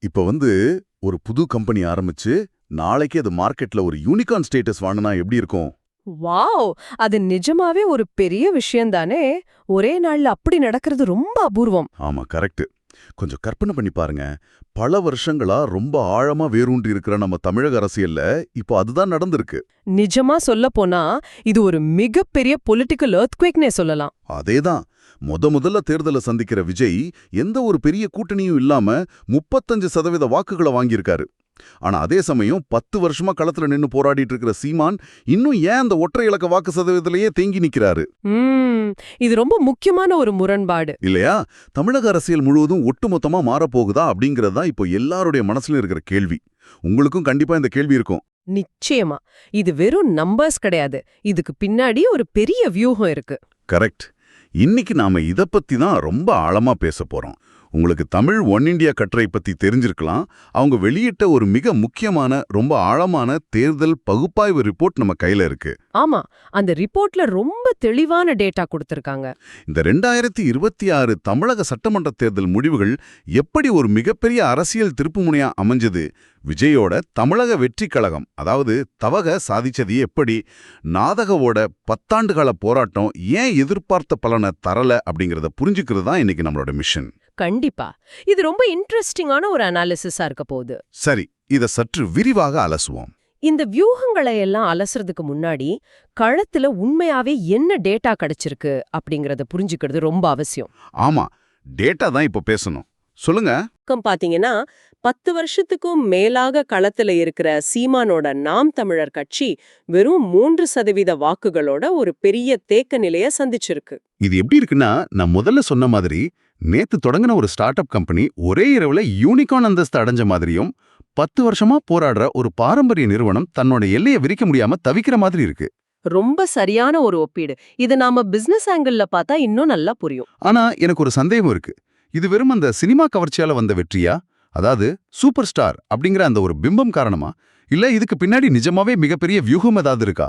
இப்ப வந்து ஒரு புது கம்பெனி ஆரம்பிச்சு நாளைக்கு அது மார்க்கெட்ல ஒரு யூனிகார்ன் ஸ்டேட்டஸ் வாங்கினா எப்படி இருக்கும்? வாவ்! அது நிஜமாவே ஒரு பெரிய விஷயம் தானே. ஒரே நாள்ல அப்படி நடக்கிறது ரொம்ப அபூர்வம். ஆமா, கரெக்ட். கொஞ்சம் கற்பனை பண்ணி பாருங்க. பல வருஷங்களா ரொம்ப ஆழமா வேரூன்றி இருக்கிற நம்ம தமிழக அரசியல்ல இப்போ அதுதான் நடந்திருக்கு. நிஜமா சொல்லப்போனா இது ஒரு மிகப்பெரிய பொலிட்டிக்கல் எர்த்குவேக்னே சொல்லலாம். அதேதான். முதல்ல தேர்தலை சந்திக்கிற விஜய் எந்த ஒரு பெரிய கூட்டணியும் இல்லாம 35% வாக்குகளை வாங்கியிருக்காரு. ஆனா அதே சமயம் 10 வருஷமா களத்துல நின்னு போராடிட்டு இருக்கிற சீமான் இன்னும் ஏன் அந்த ஒற்றை இலக்க வாக்கு சதவீதத்திலேயே தேங்கி நிக்கிறாரு? ம் இது ரொம்ப முக்கியமான ஒரு முரண்பாடு. இல்லையா? தமிழக அரசியல் முழுவதும் ஒட்டுமொத்தமா மாறப்போகுதா அப்படிங்கிறது தான் இப்போ எல்லாருடைய மனசுலயும் இருக்கிற கேள்வி. உங்களுக்கும் கண்டிப்பா இந்த கேள்வி இருக்கும். நிச்சயமா. இது வெறும் நம்பர்ஸ் கிடையாது. இதுக்கு பின்னாடி ஒரு பெரிய வியூகம் இருக்கு. கரெக்ட். இன்னைக்கு நாம இத பத்தி தான் ரொம்ப ஆழமா பேச போறோம். உங்களுக்கு தமிழ் ஒன் இண்டியா கட்டுரை பத்தி தெரிஞ்சிருக்கலாம். அவங்க வெளியிட்ட ஒரு மிக முக்கியமான ரொம்ப ஆழமான தேர்தல் பகுப்பாய்வு ரிப்போர்ட் நம்ம கையில இருக்கு. ஆமா, அந்த ரிப்போர்ட்ல ரொம்ப தெளிவான டேட்டா கொடுத்திருக்காங்க. இந்த 2026 தமிழக சட்டமன்ற தேர்தல் முடிவுகள் எப்படி ஒரு மிகப்பெரிய அரசியல் திருப்புமுனையா அமைஞ்சது, விஜயோட தமிழக வெற்றி கழகம் அதாவது தவக சாதிச்சது எப்படி, நாதகவோட 10 ஆண்டுகால போராட்டம் ஏன் எதிர்பார்த்த பலனை தரல அப்படிங்கறத புரிஞ்சுக்கிறது தான் இன்னைக்கு நம்மளோட மிஷன். கண்டிப்பா. இது ரொம்ப இன்ட்ரெஸ்டிங்கான ஒரு அனாலிசிஸா இருக்க போகுது. சரி, இத சற்று விரிவாக அலசுவோம். இந்த வியூகங்களை எல்லாம் அலசுறதுக்கு முன்னாடி களத்துல உண்மையாவே என்ன டேட்டா கிடைச்சிருக்கு அப்படிங்கறத புரிஞ்சுக்கிறது ரொம்ப அவசியம். ஆமா, டேட்டா தான் இப்ப பேசணும். சொல்லுங்க. பாத்தீங்கன்னா 10 வருஷத்துக்கும் மேலாக களத்துல இருக்கிற சீமானோட நாம் தமிழர் கட்சி வெறும் 3% வாக்குகளோட ஒரு பெரிய தேக்க நிலைய சந்திச்சிருக்கு. இது எப்படி இருக்குன்னா, நான் முதல்ல சொன்ன மாதிரி நேத்து தொடங்கின ஒரு ஸ்டார்ட் அப் கம்பெனி ஒரே இரவுல யூனிகார்ன் அந்தஸ்து அடைஞ்ச மாதிரியும் 10 வருஷமா போராடுற ஒரு பாரம்பரிய நிறுவனம் தன்னோட எல்லையை விரிக்க முடியாம தவிக்கிற மாதிரி இருக்கு. ரொம்ப சரியான ஒரு ஒப்பீடு. இது நாம பிசினஸ் ஆங்கிள் பார்த்தா இன்னும் நல்லா புரியும். ஆனா எனக்கு ஒரு சந்தேகம் இருக்கு. இது வெறும் அந்த சினிமா கவர்ச்சியால வந்த வெற்றியா? அதாவது சூப்பர் ஸ்டார் அப்படிங்கிற அந்த ஒரு பிம்பம் காரணமா? இல்ல இதுக்கு பின்னாடி நிஜமாவே மிகப்பெரிய வியூகம் ஏதாவது இருக்கா?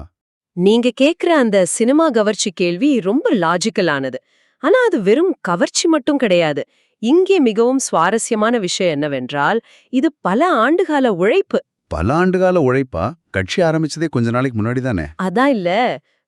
நீங்க கேக்குற அந்த சினிமா கவர்ச்சி கேள்வி ரொம்ப லாஜிக்கலானது. ஆனா அது வெறும் கவர்ச்சி மட்டும் கிடையாது. இங்கே மிகவும் சுவாரஸ்யமான விஷயம் என்னவென்றால், இது பல ஆண்டுகால உழைப்பு. பல ஆண்டுகால உழைப்பா? கட்சி ஆரம்பிச்சதே கொஞ்ச நாளைக்கு முன்னாடி தானே? அதான் இல்ல.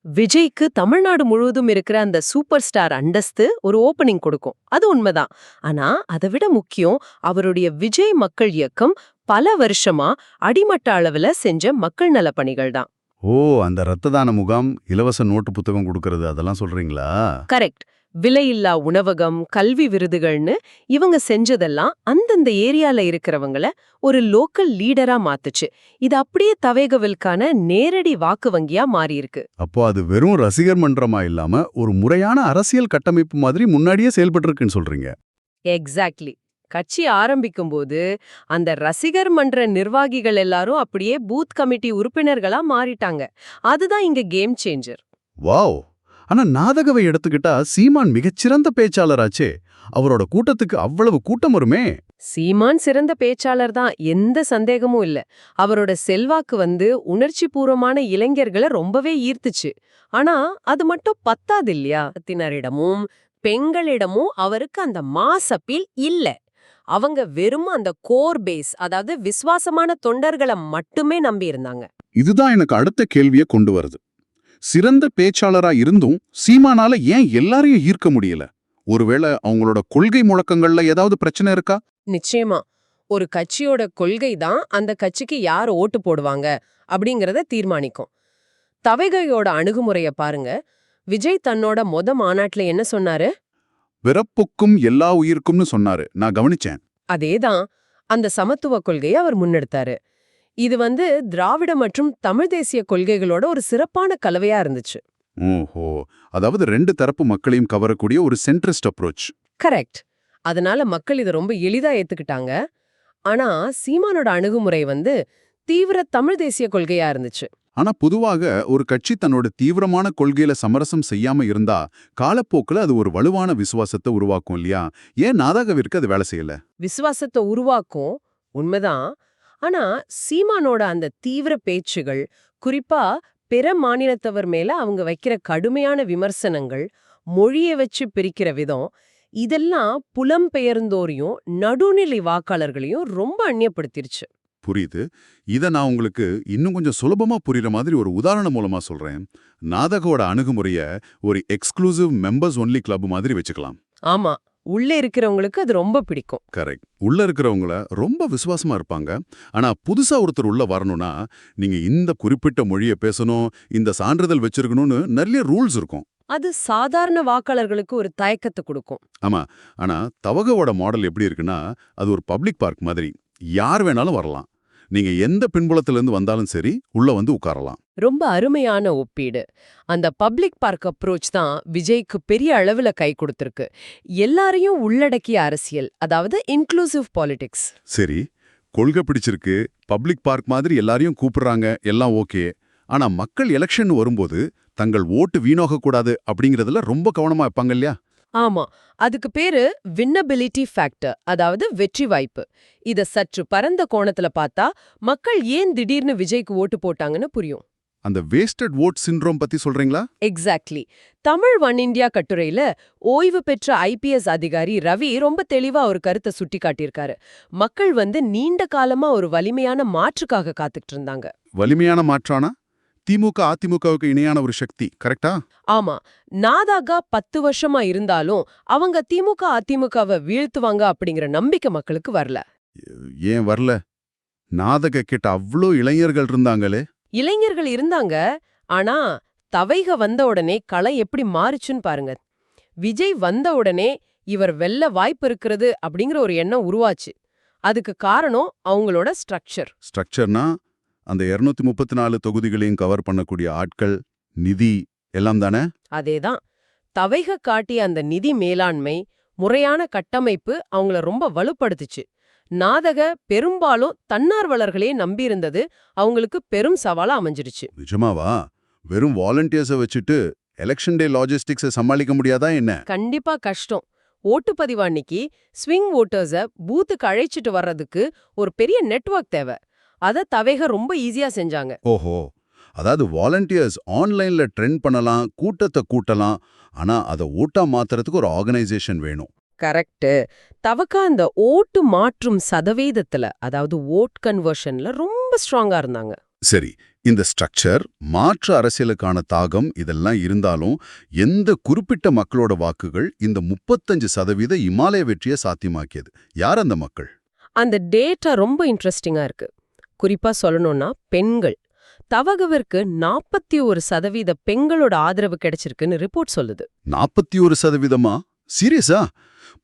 விஜய்க்கு தமிழ்நாடு முழுவதும் இருக்கிற அந்த சூப்பர் ஸ்டார் அந்தஸ்து ஒரு ஓப்பனிங் கொடுக்கும். அது உண்மைதான். ஆனா அதை விட முக்கியம், அவருடைய விஜய் மக்கள் இயக்கம் பல வருஷமா அடிமட்ட அளவுல செஞ்ச மக்கள் நல பணிகள் தான். ஓ, அந்த ரத்த தான முகாம், இலவச நோட்டு புத்தகம் கொடுக்கறது அதெல்லாம் சொல்றீங்களா? கரெக்ட். விலையில்லா உணவகம், கல்வி விருதுகள்னு இவங்க செஞ்சதெல்லாம் அந்தந்த ஏரியால இருக்கிறவங்கள ஒரு லோக்கல் லீடரா மாத்துச்சு. இது அப்படியே தவேகவிற்கான நேரடி வாக்கு வங்கியா மாறியிருக்கு. அப்போ அது வெறும் ரசிகர் மன்றமா இல்லாம ஒரு முறையான அரசியல் கட்டமைப்பு மாதிரி முன்னாடியே செயல்பட்டு இருக்குன்னு சொல்றீங்க. எக்ஸாக்ட்லி. கட்சி ஆரம்பிக்கும் போது அந்த ரசிகர் மன்ற நிர்வாகிகள் எல்லாரும் அப்படியே பூத் கமிட்டி உறுப்பினர்களா மாறிட்டாங்க. அதுதான் இங்க கேம் சேஞ்சர். வாவ்! ஆனா நாதகவை எடுத்துக்கிட்டா சீமான் மிகச்சிறந்த பேச்சாளராச்சே. அவரோட கூட்டத்துக்கு அவ்வளவு கூட்டம் வருமே. சீமான் சிறந்த பேச்சாளர் தான், எந்த சந்தேகமும் இல்ல. அவரோட செல்வாக்கு உணர்ச்சி பூர்வமான இளைஞர்களை ரொம்பவே ஈர்த்துச்சு. ஆனா அது மட்டும் பத்தாது இல்லையா? தினரிடமும் பெண்களிடமும் அவருக்கு அந்த மாஸ் அப்பீல் இல்ல. அவங்க வெறும் அந்த கோர் பேஸ், அதாவது விசுவாசமான தொண்டர்களை மட்டுமே நம்பி இருந்தாங்க. இதுதான் எனக்கு அடுத்த கேள்வியை கொண்டு வருது. சிறந்த பேச்சாளரா இருந்தும் சீமானால ஏன் எல்லாரையும் ஈர்க்க முடியல? ஒருவேளை அவங்களோட கொள்கை முழக்கங்கள்ல ஏதாவது பிரச்சனை இருக்கா? நிச்சயமா. ஒரு கட்சியோட கொள்கை தான் அந்த கட்சிக்கு யார் ஓட்டு போடுவாங்க அப்படிங்கறத தீர்மானிக்கும். தவைகையோட அணுகுமுறைய பாருங்க. விஜய் தன்னோட மாநாட்டுல என்ன சொன்னாரு? பிறப்புக்கும் எல்லா உயிருக்கும்னு சொன்னாரு. நான் கவனிச்சேன். அதேதான். அந்த சமத்துவ கொள்கையை அவர் முன்னெடுத்தாரு. இது திராவிட மற்றும் தமிழ் தேசிய கொள்கைகளோட ஒரு சிறப்பான கலவையா இருந்துச்சு. ஓஹோ, அதாவது 2 தரப்பு மக்களையும் கவரக்கூடிய ஒரு சென்ட்ரிஸ்ட் அப்ரோச். கரெக்ட். அதனால மக்கள் இதை ரொம்ப எளிதா ஏத்துக்கிட்டாங்க. ஆனா சீமானோட அணுகுமுறை தீவிர தமிழ் தேசிய கொள்கையா இருந்துச்சு. ஆனா பொதுவாக ஒரு கட்சி தன்னோட தீவிரமான கொள்கையில சமரசம் செய்யாம இருந்தா காலப்போக்குல அது ஒரு வலுவான விசுவாசத்தை உருவாக்கும் இல்லையா? ஏன் நாதகவிற்கு அது வேலை செய்யல? விசுவாசத்தை உருவாக்கும், உண்மைதான். ஆனா சீமானோட அந்த தீவிர பேச்சுகள், குறிப்பா பிற மாநிலத்தவர் மேல அவங்க வைக்கிற கடுமையான விமர்சனங்கள், மொழியை வச்சு பிரிக்கிற விதம், இதெல்லாம் புலம்பெயர்ந்தோரையும் நடுநிலை வாக்காளர்களையும் ரொம்ப அந்நியப்படுத்திருச்சு. புரியுது. இத நான் உங்களுக்கு இன்னும் கொஞ்சம் சுலபமா புரியுற மாதிரி ஒரு உதாரணம் மூலமா சொல்றேன். நாதகோட அணுகுமுறைய ஒரு எக்ஸ்க்ளூசிவ் மெம்பர்ஸ் ஒன்லி கிளப் மாதிரி வச்சுக்கலாம். ஆமா, உள்ளே இருக்கிறவங்களுக்கு அது ரொம்ப பிடிக்கும். கரெக்ட். உள்ள இருக்கிறவங்கள ரொம்ப விசுவாசமா இருப்பாங்க. ஆனா புதுசா ஒருத்தர் உள்ள வரணும்னா நீங்க இந்த குறிப்பிட்ட மொழியை பேசணும், இந்த சான்றிதழ் வச்சிருக்கணும்னு நிறைய ரூல்ஸ் இருக்கும். அது சாதாரண வாக்காளர்களுக்கு ஒரு தயக்கத்தை கொடுக்கும். ஆமா. ஆனா தவகவோட மாடல் எப்படி இருக்குன்னா அது ஒரு பப்ளிக் பார்க் மாதிரி. யார் வேணாலும் வரலாம். நீங்க எந்த பின்புலத்திலிருந்து வந்தாலும் சரி உள்ள வந்து உட்காரலாம். ரொம்ப அருமையான ஒப்பீடு. அந்த பப்ளிக் பார்க் அப்ரோச் தான் விஜய்க்கு பெரிய அளவுல கை கொடுத்திருக்கு. எல்லாரையும் உள்ளடக்கிய அரசியல், அதாவது இன்க்ளூசிவ் பாலிடிக்ஸ். சரி, கொள்கை பிடிச்சிருக்கு, பப்ளிக் பார்க் மாதிரி எல்லாரையும் கூப்பிடுறாங்க, எல்லாம் ஓகே. ஆனா மக்கள் எலெக்ஷன் வரும்போது தங்கள் ஓட்டு வீணாகக்கூடாது அப்படிங்கறதுல ரொம்ப கவனமா இருப்பாங்க இல்லையா? ஆமா, அதுக்கு பேரு வின்னபிலிட்டி ஃபேக்டர், அதாவது வெற்றி வாய்ப்பு. இத சற்று பரந்த கோணத்துல பார்த்தா மக்கள் ஏன் திடீர்னு விஜய்க்கு ஓட்டு போட்டாங்கன்னு புரியும். அந்த வேஸ்டட் ஓட் சிண்ட்ரோம் பத்தி சொல்றீங்களா? எக்ஸாக்ட்லி. தமிழ் ஒன் இந்தியா கட்டுரையில ஓய்வு பெற்ற ஐபிஎஸ் அதிகாரி ரவி ரொம்ப தெளிவா ஒரு கருத்தை சுட்டி காட்டியிருக்காரு. மக்கள் நீண்ட காலமா ஒரு வலிமையான மாற்றுக்காக காத்துக்கிட்டு இருந்தாங்க. வலிமையான மாற்றானா? திமுக அதிமுகவுக்கு இணையான ஒரு சக்தி, கரெக்டா? ஆமா, நாதாக 10 வருஷமா இருந்தாலும் அவங்க திமுக அதிமுகவை வீழ்த்துவாங்க அப்படிங்கிற நம்பிக்கை மக்களுக்கு வரல. ஏன் வரல? நாதக கிட்ட அவ்ளோ இளைஞர்கள் இருந்தாங்களே. இளைஞர்கள் இருந்தாங்க, ஆனா தவைக வந்த உடனே களை எப்படி மாறுச்சுன்னு பாருங்க. விஜய் வந்த உடனே இவர் வெல்ல வாய்ப்பு இருக்கிறது அப்படிங்கிற ஒரு எண்ணம் உருவாச்சு. அதுக்கு காரணம் அவங்களோட ஸ்ட்ரக்சர். ஸ்ட்ரக்சர்னா அந்த 234 தொகுதிகளையும் கவர் பண்ணக்கூடிய ஆட்கள், நிதி எல்லாம் தானே? அதேதான். தவைக காட்டிய அந்த நிதி மேலாண்மை, முறையான கட்டமைப்பு அவங்கள ரொம்ப வலுப்படுத்துச்சு. நாதக பெரும்பாலும் தன்னார்வலர்களே நம்பியிருந்தது அவங்களுக்கு பெரும் சவாலா அமைஞ்சிருச்சு. நிஜமாவா? வெறும் வாலண்டியர்ஸை வச்சுட்டு எலெக்ஷன் டே லாஜிஸ்டிக்ஸை சமாளிக்க முடியாதா என்ன? கண்டிப்பா கஷ்டம். ஓட்டுப்பதிவு அன்னைக்கு ஸ்விங் ஓட்டர்ஸ பூத்துக்கு அழைச்சிட்டு வர்றதுக்கு ஒரு பெரிய நெட்வொர்க் தேவை. அத தவைக ரொம்ப ஈஸியா செஞ்சாங்க. ஓஹோ, அதாவது வாலண்டியர்ஸ் ஆன்லைன்ல ட்ரெண்ட் பண்ணலாம், கூட்டத்தை கூட்டலாம், ஆனா அதை ஓட்டா மாத்துறதுக்கு ஒரு ஆர்கனைசேஷன் வேணும். கரெக்ட். தவக்கா அந்த ஓட்டு மாற்றும் சதவீதத்துல, அதாவது ஓட் கன்வர்ஷன்ல ரொம்ப ஸ்ட்ராங்கா இருந்தாங்க. சரி, இந்த ஸ்ட்ரக்சர், மாற்று அரசியலுக்கான தாகம் இதெல்லாம் இருந்தாலும் எந்த குறிப்பிட்ட மக்களோட வாக்குகள் இந்த 35% இமாலய வெற்றியை சாத்தியமாக்கியது? யார் அந்த மக்கள்? அந்த டேட்டா ரொம்ப இன்ட்ரெஸ்டிங்கா இருக்கு. குறிப்பா சொல்லணும்னா பெண்கள். தவகவிற்கு 41% பெண்களோட ஆதரவு கிடைச்சிருக்குன்னு ரிப்போர்ட் சொல்லுது. 41%? சீரியஸா?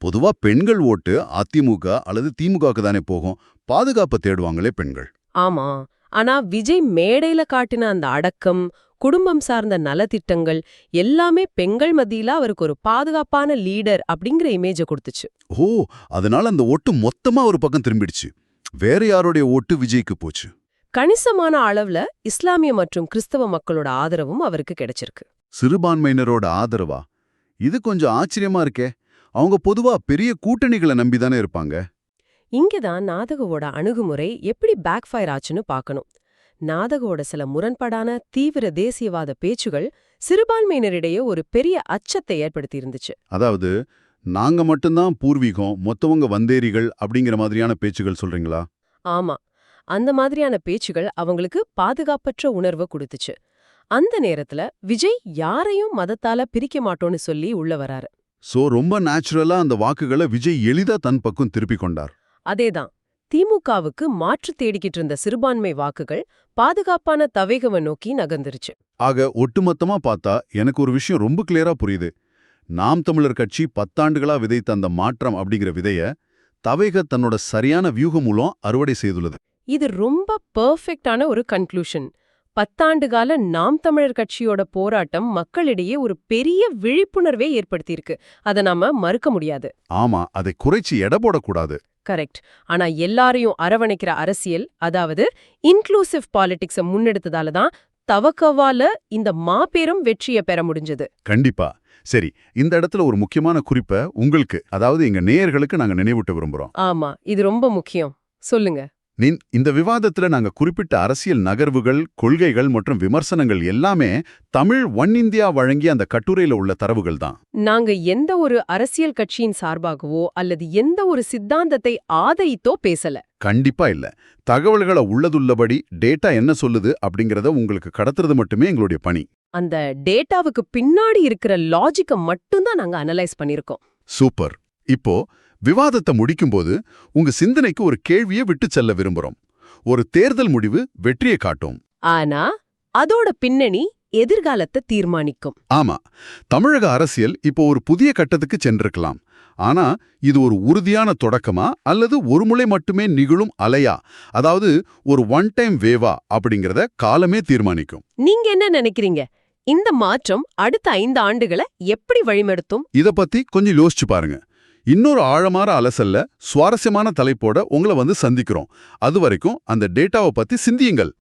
பொதுவா பெண்கள் ஓட்டு அதிமுக அல்லது திமுகவுக்கு தானே போகும். பாதுகாப்பை தேடுவாங்களே பெண்கள். ஆமா, ஆனா விஜய் மேடையில காட்டின அந்த அடக்கம், குடும்பம் சார்ந்த நலத்திட்டங்கள் எல்லாமே பெண்கள் மத்தியில அவருக்கு ஒரு பாதுகாப்பான லீடர் அப்படிங்கிற இமேஜ கொடுத்துச்சு. ஓ, அதனால அந்த ஓட்டு மொத்தமா ஒரு பக்கம் திரும்பிடுச்சு. வேற யாருடைய ஓட்டு விஜய்க்கு போச்சு? கணிசமான அளவுல இஸ்லாமிய மற்றும் கிறிஸ்தவ மக்களோட ஆதரவும் அவருக்கு கிடைச்சிருக்கு. சிறுபான்மையினரோட ஆதரவா? இது கொஞ்சம் ஆச்சரியமா இருக்கே. அவங்க பொதுவா பெரிய கூட்டணிகளை நம்பிதானே இருப்பாங்க. இங்கதான் நாதகவோட அணுகுமுறை எப்படி பேக் ஃபயர் ஆச்சுன்னு பார்க்கணும். நாதகவோட சில முரண்பாடான தீவிர தேசியவாத பேச்சுகள் சிறுபான்மையினரிடையே ஒரு பெரிய அச்சத்தை ஏற்படுத்தி இருந்துச்சு. அதாவது நாங்க மட்டும்தான் பூர்வீகம், மொத்தவங்க வந்தேரிகள் அப்படிங்கிற மாதிரியான பேச்சுகள் சொல்றீங்களா? ஆமா, அந்த மாதிரியான பேச்சுகள் அவங்களுக்கு பாதுகாப்பற்ற உணர்வை கொடுத்துச்சு. அந்த நேரத்துல விஜய் யாரையும் மதத்தால பிரிக்க மாட்டோன்னு சொல்லி உள்ள வராரு. சோ ரொம்ப நேச்சுரலா அந்த வாக்குகளை விஜய் எளிதா தன் பக்கம் திருப்பிக் கொண்டார். அதேதான். திமுகவுக்கு மாற்று தேடிக்கிட்டு இருந்த சிறுபான்மை வாக்குகள் பாதுகாப்பான தவேகவை நோக்கி நகர்ந்துருச்சு. ஆக ஒட்டுமொத்தமா பார்த்தா எனக்கு ஒரு விஷயம் ரொம்ப கிளியரா புரியுது. நாம் தமிழர் கட்சி 10 ஆண்டுகளா விதைத்த அந்த மாற்றம் அப்படிங்கிற விதைய தவேக தன்னோட சரியான வியூகம் மூலம் அறுவடை செய்துள்ளது. இது ரொம்ப பெர்ஃபெக்டான ஒரு கன்க்ளூஷன். 10 ஆண்டுகால நாம் தமிழர் கட்சியோட போராட்டம் மக்களிடையே ஒரு பெரிய விழிப்புணர்வே ஏற்படுத்தியிருக்கு. அதை நாம மறுக்க முடியாது. ஆமா, அதை குறைச்சி எடை போடக்கூடாது. கரெக்ட். ஆனா எல்லாரையும் அரவணைக்கிற அரசியல், அதாவது இன்க்ளூசிவ் பாலிடிக்ஸை முன்னெடுத்ததால தான் தவக்கவால இந்த மாபெரும் வெற்றியை பெற முடிஞ்சது. கண்டிப்பா. சரி, இந்த இடத்துல ஒரு முக்கியமான குறிப்பை உங்களுக்கு, அதாவது எங்க நேயர்களுக்கு நாங்க நினைவூட்ட விரும்புறோம். ஆமா, இது ரொம்ப முக்கியம். சொல்லுங்க. இந்த விவாதத்துல நாங்க குறிப்பிட்ட அரசியல் நகர்வுகள், கொள்கைகள் மற்றும் விமர்சனங்கள் எல்லாமே தமிழ் ஒன் இந்தியா வழங்கிய அந்த கட்டுரையில உள்ள தரவுகள் தான். நாங்க எந்த ஒரு அரசியல் கட்சியின் சார்பாகவோ அல்லது எந்த ஒரு சித்தாந்தத்தை ஆதரித்தோ பேசல. கண்டிப்பா இல்ல. தகவல்களை உள்ளதுள்ளபடி டேட்டா என்ன சொல்லுது அப்படிங்கறத உங்களுக்கு கடத்துறது மட்டுமே எங்களுடைய பணி. அந்த டேட்டாவுக்கு பின்னாடி இருக்கிற லாஜிக்க மட்டும்தான் நாங்க அனலைஸ் பண்ணிருக்கோம். சூப்பர். இப்போ விவாதத்தை முடிக்கும்போது உங்க சிந்தனைக்கு ஒரு கேள்வியை விட்டு செல்ல விரும்புறோம். ஒரு தேர்தல் முடிவு வெற்றியை காட்டும். ஆனா அதோட பின்னணி எதிர்காலத்தை தீர்மானிக்கும். ஆமா, தமிழக அரசியல் இப்போ ஒரு புதிய கட்டத்துக்கு சென்றிருக்கலாம். ஆனா இது ஒரு உறுதியான தொடக்கமா அல்லது ஒரு முறை மட்டுமே நிகழும் அலையா, அதாவது ஒரு ஒன் டைம் வேவா அப்படிங்கறத காலமே தீர்மானிக்கும். நீங்க என்ன நினைக்கிறீங்க? இந்த மாற்றம் அடுத்த 5 ஆண்டுகளை எப்படி வழிநடத்தும்? இத பத்தி கொஞ்சம் யோசிச்சு பாருங்க. இன்னொரு ஆழமான அலசல்ல சுவாரஸ்யமான தலைப்போட உங்களை வந்து சந்திக்கிறோம். அது வரைக்கும் அந்த டேட்டாவை பத்தி சிந்தியுங்கள்.